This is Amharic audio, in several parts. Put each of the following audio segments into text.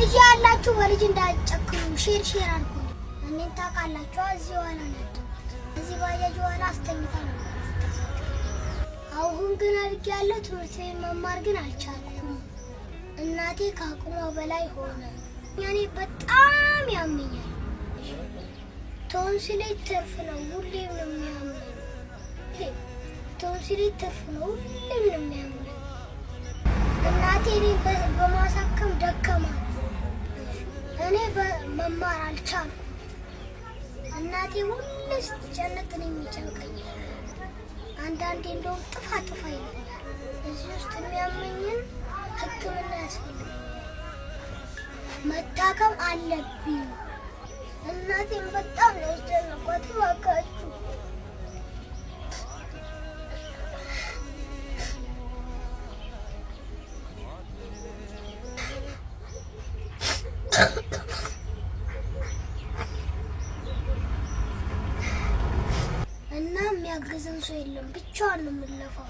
ልጅ ያላችሁ በልጅ እንዳትጨክሩ ሼር አድርጉ። እኔን ታውቃላችሁ እዚህ ዋላ ነው እዚህ ባጃጅ ዋላ አስተኝታ ነው። አሁን ግን አድጌያለሁ። ትምህርት ቤት መማር ግን አልቻልኩም። እናቴ ከአቅሟ በላይ ሆነ። ያኔ በጣም ያመኛል። ቶንሲሌ ትርፍ ነው ሁሌም ነው የሚያመኝ። ቶንሲሌ ትርፍ ነው ሁሌም ነው የሚያመኝ። እናቴ በማሳከም ደከማት። እኔ መማር አልቻልኩም። እናቴ ሁሌ ስትጨነቅ ነው የሚጨንቀኝ። አንዳንዴ እንደውም ጥፋ ይለኛል። እዚህ ውስጥ የሚያመኝን ሕክምና ያስፈልጋል። መታከም አለብኝ። እናቴን በጣም ነው ያስጨነቋት። እባካችሁ እና የሚያግዘን ሰው የለም። ብቻዋን ነው የምንለፋው።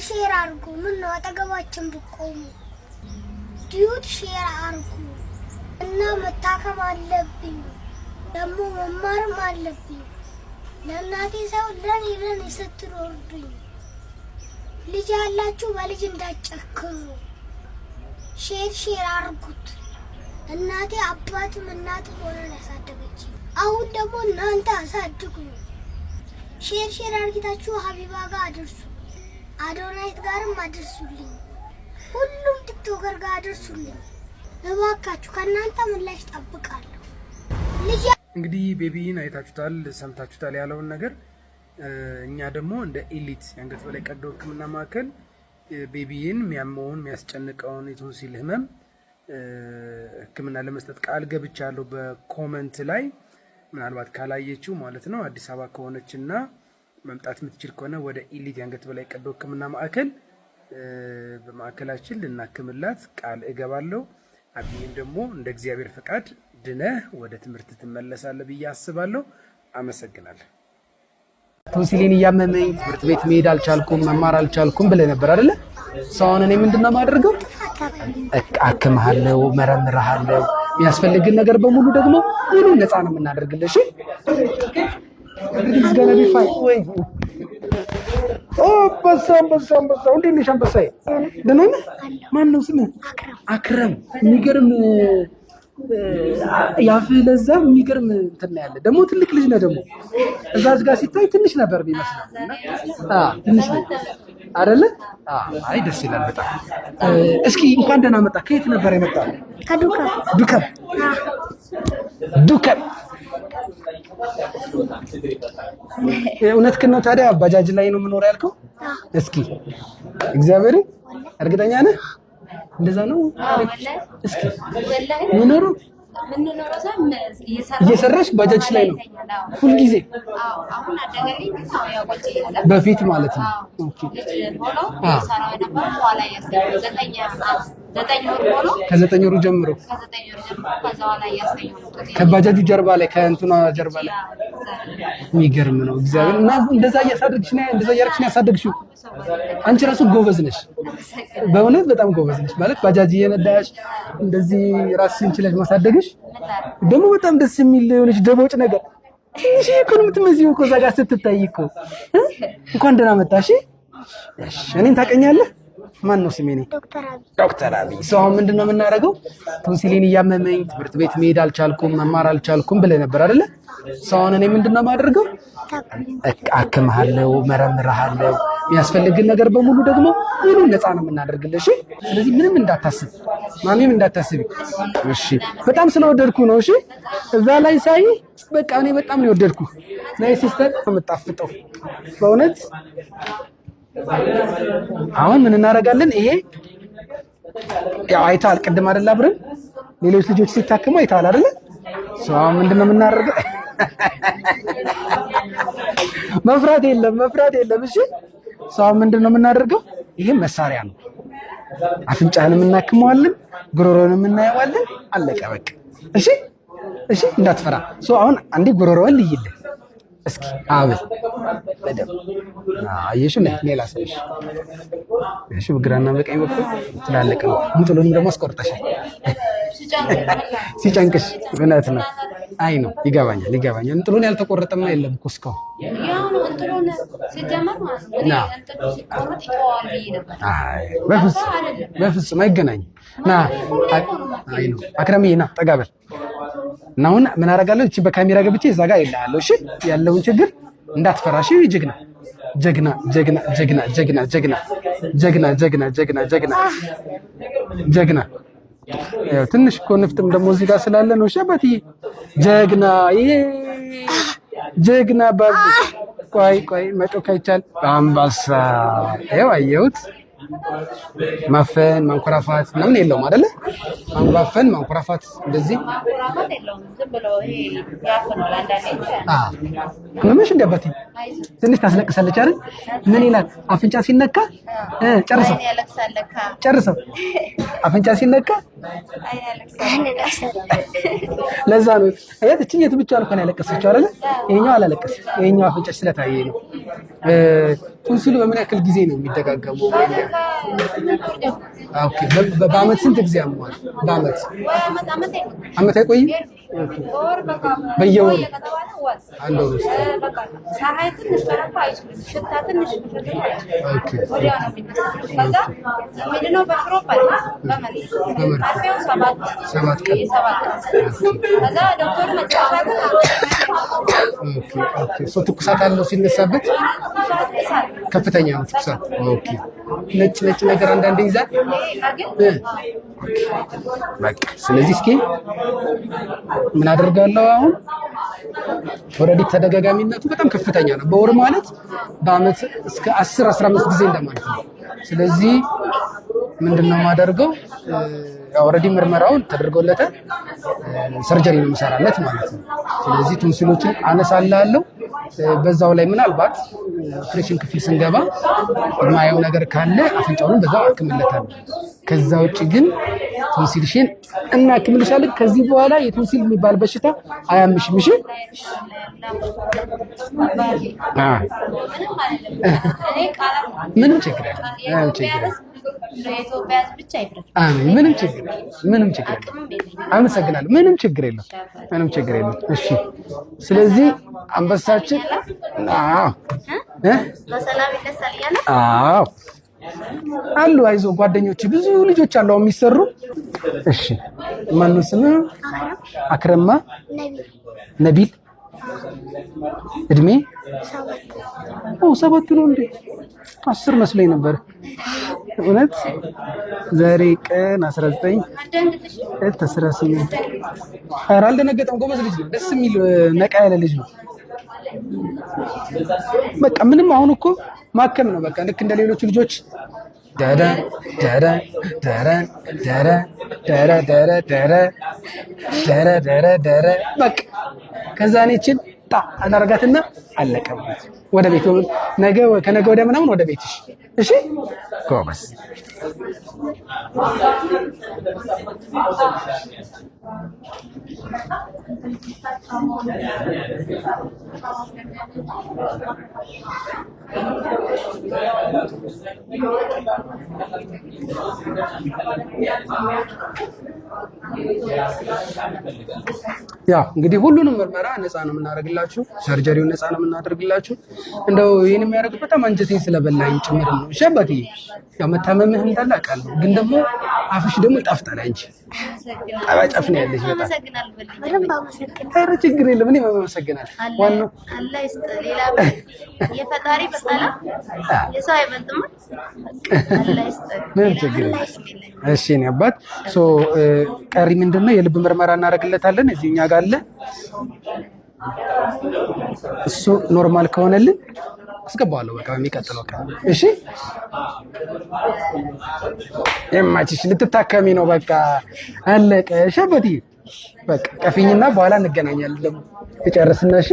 ሼር አድርጉ። ምን ነው አጠገባችን ብቆሙ ዲዩት ሼር አድርጉ። እና መታከም አለብኝ ደግሞ መማርም አለብኝ። ለእናቴ ሰው ለኔ ስትሉ እርዱኝ። ልጅ ያላችሁ በልጅ እንዳትጨክሩ ሼር አድርጉት። እናቴ አባትም እናትም ሆነን ያሳደገች። አሁን ደግሞ እናንተ አሳድጉኝ። ሼር አድርጊታችሁ ሀቢባ ጋር አድርሱ። አዶናይት ጋርም አድርሱልኝ። ሁሉም ቲክቶከር ጋር አድርሱልኝ እባካችሁ። ከእናንተ ምላሽ ጠብቃለሁ። እንግዲህ ቤቢን አይታችሁታል፣ ሰምታችሁታል ያለውን ነገር። እኛ ደግሞ እንደ ኤሊት የአንገት በላይ ቀዶ ሕክምና ማዕከል ቤቢን የሚያመውን የሚያስጨንቀውን የቶንሲል ህመም ሕክምና ለመስጠት ቃል ገብቻለሁ። በኮመንት ላይ ምናልባት ካላየችው ማለት ነው አዲስ አበባ ከሆነችና መምጣት የምትችል ከሆነ ወደ ኤሊት የአንገት በላይ ቀዶ ሕክምና ማዕከል በማዕከላችን ልናክምላት ቃል እገባለሁ። አብይን ደግሞ እንደ እግዚአብሔር ፈቃድ ድነህ ወደ ትምህርት ትመለሳለህ ብዬ አስባለሁ። አመሰግናለሁ። ቶንሲሌን እያመመኝ ትምህርት ቤት መሄድ አልቻልኩም፣ መማር አልቻልኩም ብለህ ነበር አይደለ? ሰውን እኔ ምንድነው የማደርገው? አክምሃለሁ፣ መረምርሃለሁ። የሚያስፈልግን ነገር በሙሉ ደግሞ ሁሉ ነፃ ነው የምናደርግልህ። እሺ ገና ቢፋይ ወይ በሳም እንዴት ነሽ አንበሳዬ? ደህና ነህ? ማነው ስምህ? አክረም። የሚገርም ያፍህ ለዛ የሚገርም እንትን ያለ ደግሞ ትልቅ ልጅ ነህ። ደግሞ እዛች ጋር ሲታይ ትንሽ ነበር ቢመስለው። ትንሽ ነው አይደለ? አይ ደስ ይላል በጣም። እስኪ እንኳን ደህና መጣ። ከየት ነበር የመጣው? ከዱከም። እውነትህን ነው። ታዲያ ባጃጅ ላይ ነው የምኖረው ያልከው? እስኪ እግዚአብሔር እርግጠኛ ነህ? እንደዛ ነው። እስኪ ምንኖሩ እየሰራሽ ባጃጅ ላይ ነው ሁልጊዜ? በፊት ማለት ነው። ከ9 ወሩ ጀምሮ ከባጃጁ ጀርባ ላይ ከእንትና ጀርባ ላይ የሚገርም ነው እግዚአብሔር። እና እንደዛ እያሳደግሽ ነው፣ እንደዛ እያደረግሽ ነው ያሳደግሽው። አንቺ ራሱ ጎበዝ ነሽ፣ በእውነት በጣም ጎበዝ ነሽ። ማለት ባጃጅ እየነዳሽ እንደዚህ ራስሽን ችለሽ ማሳደግሽ ደግሞ በጣም ደስ የሚል የሆነች ደቦጭ ነገር ትንሽ እኮ ነው የምትመስዪው እኮ እዛ ጋር ስትታይ እኮ። እንኳን ደህና መጣሽ። እሺ እኔን ታውቀኛለህ? ማን ነው ስሜ? ዶክተር አብይ። ሰው አሁን ምንድነው የምናደርገው? ቶንሲሌን እያመመኝ ትምህርት ቤት መሄድ አልቻልኩም፣ መማር አልቻልኩም ብለህ ነበር አይደለ? ሰው አሁን እኔ ምንድነው የማደርገው? አክምሃለሁ፣ መረምርሃለሁ። የሚያስፈልግን ነገር በሙሉ ደግሞ ሁሉ ነፃ ነው የምናደርግልህ። እሺ ስለዚህ ምንም እንዳታስብ፣ ማሚም እንዳታስቢ። እሺ በጣም ስለወደድኩ ነው። እሺ እዛ ላይ ሳይ በቃ እኔ በጣም ነው የወደድኩ። ናይ ሲስተር የምጣፍጠው በእውነት። አሁን ምን እናደርጋለን? ይሄ ያው አይተሃል ቅድም አይደል? አብረን ሌሎች ልጆች ሲታከሙ አይተሃል አይደል? ሰው አሁን ምንድነው የምናደርገው? መፍራት የለም። እሺ ሰው አሁን ምንድነው የምናደርገው? ይሄ መሳሪያ ነው። አፍንጫህንም እናክመዋለን፣ ጉሮሮንም እናየዋለን። አለቀ በቃ። እሺ እንዳትፈራ። ሰው አሁን አንዴ ጉሮሮውን ልይልህ እስኪ። አቤት በደም አየሽ ነህ ሌላ ሰሽ። እሺ በግራና በቀኝ በኩል ትላለቀ ነው። እንጥሉንም ደግሞ አስቆርጠሻል። ሲጨንቅሽ እውነት ነው። አይ ነው ይገባኛል። እንትኑን ያልተቆረጠማ የለም እኮ እስካሁን ያው ነው እንትኑን ሲጀመር ማለት ነው እንትኑ ሲቆረጥ ይተዋል ብዬ ነበር። አይ በፍጹም አይገናኝም። ና አይ ነው አክረምዬ ና ጠጋ በል እና አሁን ምን አደርጋለሁ? እቺ በካሜራ ገብቼ እዛ ጋር ይላል። እሺ ያለውን ችግር እንዳትፈራሽ። ጀግና ያው ትንሽ እኮ ንፍጥም ደግሞ እዚህ ጋር ስላለ ነው። እሺ አባትዬ ጀግና ይሄ ጀግና ባብ ቆይ መጮክ አይቻል አምባሳ ይኸው አየሁት። ማፈን ማንኮራፋት ምንም የለውም አይደለ? ማንባፈን ማንኮራፋት እንደዚህ ማንኮራፋት የለውም። ዝም ብሎ ይሄ ያፈናል አንዳንዴ። ምንሽ እንደበት ትንሽ ታስለቅሳለች አይደል? ምን ይላል? አፍንጫ ሲነካ ጨርሰው አፍንጫ ሲነካ ለዛ ነው እቺ የት ብቻ አልኳን ያለቀሰችው አይደለ? ይሄኛው አላለቀሰም። ይሄኛው አፍንጫ ስለታየ ነው። ቶንሲሉ በምን ያክል ጊዜ ነው የሚደጋገመው? ኦኬ በአመት ስንት ጊዜ ያሟል? በአመት አመት አይቆይም። በየወሩ አንድ ወር ውስጥ ትኩሳት አለው ሲነሳበት ከፍተኛ ነው ትኩሳት። ኦኬ ነጭ ነገር አንዳንዴ ይዛል። በቃ ስለዚህ እስኪ ምን አደርጋለሁ አሁን ኦልሬዲ ተደጋጋሚነቱ በጣም ከፍተኛ ነው። በወር ማለት በአመት እስከ 10-15 ጊዜ እንደማለት ነው። ስለዚህ ምንድነው የማደርገው? ኦልሬዲ ምርመራውን ተደርጎለታል። ሰርጀሪ ነው የምሰራለት ማለት ነው። ስለዚህ ቶንሲሎችን አነሳላለሁ። በዛው ላይ ምናልባት ኦፕሬሽን ክፍል ስንገባ የማየው ነገር ካለ አፍንጫውን በዛው አክምለታለሁ። ከዛ ውጪ ግን ቶንሲልሽን እናክምልሻለን። ከዚህ በኋላ የቶንሲል የሚባል በሽታ አያምሽም። እሺ ምንም ችግር ምንም ችግር አመሰግናለሁ። ምንም ችግር የለም። እሺ ስለዚህ አንበሳችን አሉ አይዞ ጓደኞች ብዙ ልጆች አሉ የሚሰሩ። እሺ ማነው ስምህ? አክረማ ነቢል። እድሜ 7 ነው እንዴ? 10 መስሎኝ ነበር። እውነት ዛሬ ቀን 19 18 ኧረ አልደነገጠም። ጎበዝ ልጅ ነው። ደስ የሚል ነቃ ያለ ልጅ ነው። በቃ ምንም አሁን እኮ ማከም ነው። በቃ ልክ እንደ ሌሎቹ ልጆች ዳዳ በቃ ከዛ እኔችን አናረጋትና አለቀ። ወደ ቤት ከነገ ወደ ምናምን ወደ ቤትሽ። እሺ ጎበዝ። ያው እንግዲህ ሁሉንም ምርመራ ነፃ ነው የምናደርግላችሁ። ሰርጀሪውን ነፃ ነው የምናደርግላችሁ። እንደው ይሄን የሚያደርግ በጣም አንጀቴን ስለበላኝ ጭምር ነው። እሺ አባቴ ያው መታመምህ እንዳለ አውቃለሁ፣ ግን ደግሞ አፍሽ ደግሞ ይጣፍጣል። አንቺ ጣፋጭ ነው ያለሽ በጣም። ኧረ ችግር የለም። እኔ አመሰግናለሁ። ዋናው አላህ ይስጥ። ሌላ የፈጣሪ በሰላ የሰው አይበልጥም። አላህ ይስጥ። ምንም ችግር የለም። እሺ እኔ አባት ቀሪ ምንድነው የልብ ምርመራ እናደርግለታለን። እዚህኛ ጋር አለ። እሱ ኖርማል ከሆነልን አስገባዋለሁ። በቃ የሚቀጥለው ቀን እሺ። የማችሽ ልትታከሚ ነው። በቃ አለቀ። ሸበቲ በቃ ቀፊኝና በኋላ እንገናኛለን። ደግሞ ትጨርስና እሺ።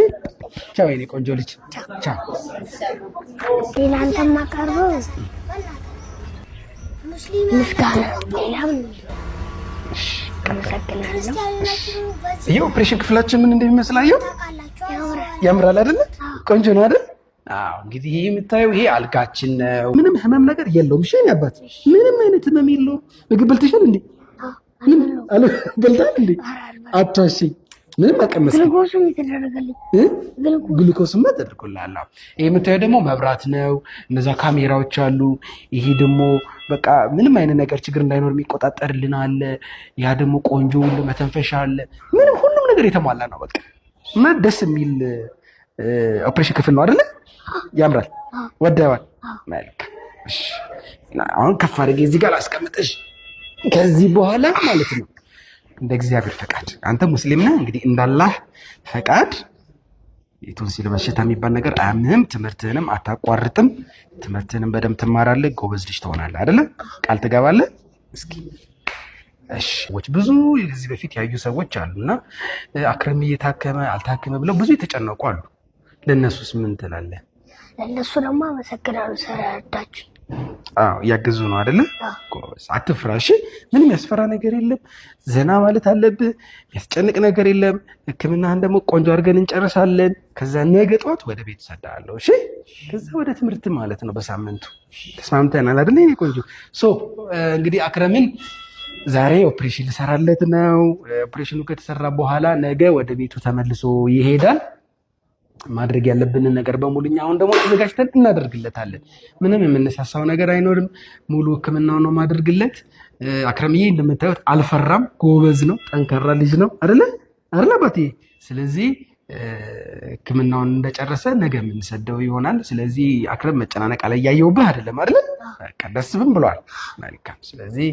ቻው የኔ ቆንጆ ልጅ ቻው። እናንተም ማቀርበው ሙስሊም ምስጋና ሌላ ምን ይሄ ኦፕሬሽን ክፍላችን ምን እንደሚመስላየው ያምራል አይደል? ቆንጆ ነው አይደል? አዎ እንግዲህ ይሄ የምታየው ይሄ አልጋችን ነው። ምንም ህመም ነገር የለውም። እሺ አባት ምንም አይነት ህመም የለውም። ምግብ በልተሻል እንዴ? ምን አለ በልታል እንዴ? አታሺ ምንም አቀመስክ? ግሉኮስም የተደረገልኝ ግሉኮስማ ተደርጎልሃል። ይሄ የምታየው ደግሞ መብራት ነው። እነዛ ካሜራዎች አሉ። ይሄ ደግሞ በቃ ምንም አይነት ነገር ችግር እንዳይኖር የሚቆጣጠርልን አለ። ያ ደግሞ ቆንጆ ሁሉ መተንፈሻ አለ። ምንም ሁሉም ነገር የተሟላ ነው። በቃ እና ደስ የሚል ኦፕሬሽን ክፍል ነው አይደለ? ያምራል። ወደዋል። መልካም። እሺ አሁን ከፍ አድርጌ እዚህ ጋር አስቀምጥሽ። ከዚህ በኋላ ማለት ነው እንደ እግዚአብሔር ፈቃድ አንተ ሙስሊም ነህ እንግዲህ እንዳላህ ፈቃድ የቶንሲል በሽታ የሚባል ነገር አያምህም። ትምህርትህንም አታቋርጥም። ትምህርትህንም በደንብ ትማራለህ። ጎበዝ ልጅ ትሆናለህ አይደለ? ቃል ትገባለህ? እስኪ እሺ። ብዙ ከዚህ በፊት ያዩ ሰዎች አሉና አክረም እየታከመ አልታከመ ብለው ብዙ የተጨነቁ አሉ። ለእነሱስ ምን ትላለህ? ለእነሱ ደግሞ አመሰግናለሁ ስለረዳችሁ። እያገዙ ነው አይደለ? ጎበዝ፣ አትፍራ። እሺ ምንም ያስፈራ ነገር የለም። ዘና ማለት አለብህ። የሚያስጨንቅ ነገር የለም። ሕክምናህን ደግሞ ቆንጆ አድርገን እንጨርሳለን። ከዛ ነገ ጠዋት ወደ ቤት እሰድሃለሁ። እሺ ከዛ ወደ ትምህርት ማለት ነው። በሳምንቱ ተስማምተናል አይደለ? የእኔ ቆንጆ። እንግዲህ አክረምን ዛሬ ኦፕሬሽን ልሰራለት ነው። ኦፕሬሽኑ ከተሰራ በኋላ ነገ ወደ ቤቱ ተመልሶ ይሄዳል። ማድረግ ያለብንን ነገር በሙሉ እኛ አሁን ደግሞ ተዘጋጅተን እናደርግለታለን። ምንም የምንሳሳው ነገር አይኖርም። ሙሉ ህክምናው ነው ማድረግለት። አክረምዬ እንደምታዩት አልፈራም። ጎበዝ ነው፣ ጠንካራ ልጅ ነው አይደለ? አባቴ። ስለዚህ ህክምናውን እንደጨረሰ ነገ የምንሰደው ይሆናል። ስለዚህ አክረም መጨናነቅ ላይ እያየሁብህ አይደለም አይደለ? በቃ ደስብም ብሏል። መልካም። ስለዚህ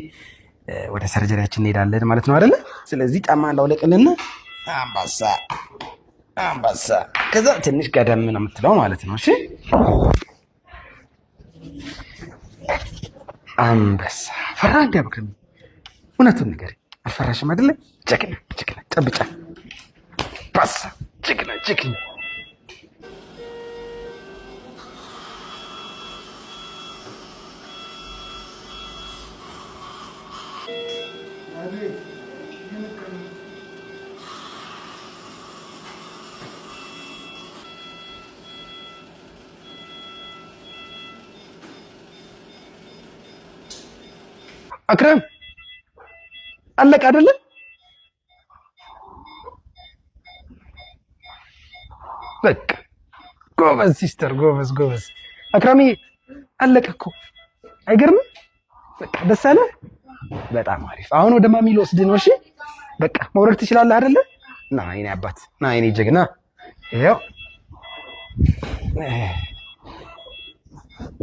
ወደ ሰርጀሪያችን እንሄዳለን ማለት ነው አይደለ? ስለዚህ ጫማ እንዳውለቅልና አንበሳ ከዛ ትንሽ ቀደም ነው የምትለው ማለት ነው። እሺ አንበሳ ፈራ እንዲያብክም እውነቱን ነገር አልፈራሽም አይደለ? ጀግና ጨብጫ ባሳ ጀግና አክረም አለቀ አይደለ? በቃ ጎበዝ ሲስተር፣ ጎበዝ አክረሚ አለቀ እኮ አይገርምም? በቃ ደስ አለ። በጣም አሪፍ። አሁን ወደ ማሚ ልወስድ ነው። እሺ በቃ መውረድ ትችላለህ አይደለ? ና የኔ አባት፣ ና የኔ ጀግና። ይኸው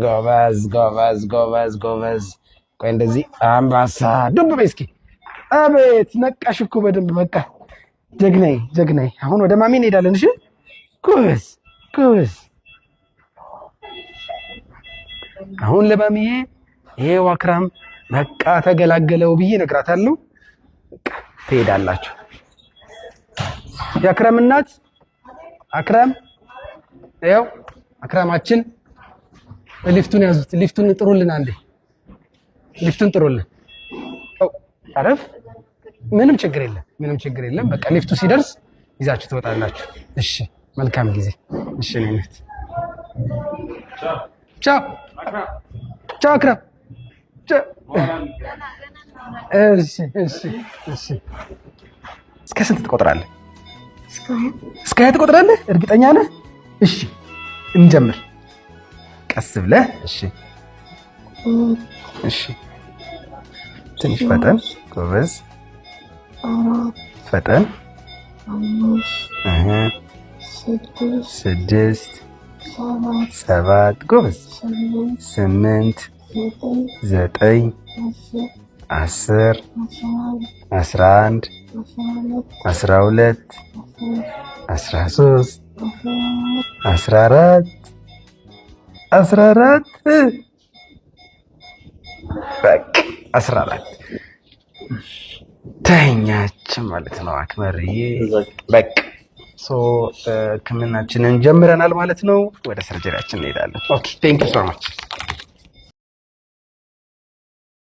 ጎበዝ። ቆይ እንደዚህ አንበሳ ዱብ በይ እስኪ። አቤት ነቃሽ እኮ በደንብ። በቃ ጀግናይ። አሁን ወደ ማሚ እንሄዳለን። እሺ ጎበዝ። አሁን ለማሚዬ ይሄው አክራም በቃ ተገላገለው ብዬ እነግራታለሁ። በቃ ትሄዳላችሁ። የአክረም እናት አክረም፣ ይኸው አክረማችን። ሊፍቱን ያዙት። ሊፍቱን ጥሩልን አንዴ። ሊፍቱን ጥሩልን። አረፍ። ምንም ችግር የለም። በቃ ሊፍቱ ሲደርስ ይዛችሁ ትወጣላችሁ። እሺ መልካም ጊዜ። እሺ ነኝት። ቻው አክረም። እሺ እስከ ስንት ትቆጥራለህ? እስከ 20 ትቆጥራለህ? እርግጠኛ ነህ? እሺ እንጀምር። ቀስ ብለህ። እሺ ትንሽ ፈጠን። ጎበዝ ፈጠን። 6 7 ጎበዝ 8 9 10 11 12 13 14 በቃ 14 ተኛች ማለት ነው። አክመርዬ በቃ ህክምናችንን ጀምረናል ማለት ነው። ወደ ሰርጀሪያችን እንሄዳለን። ኦኬ ቴንክ ዩ ሶ ማች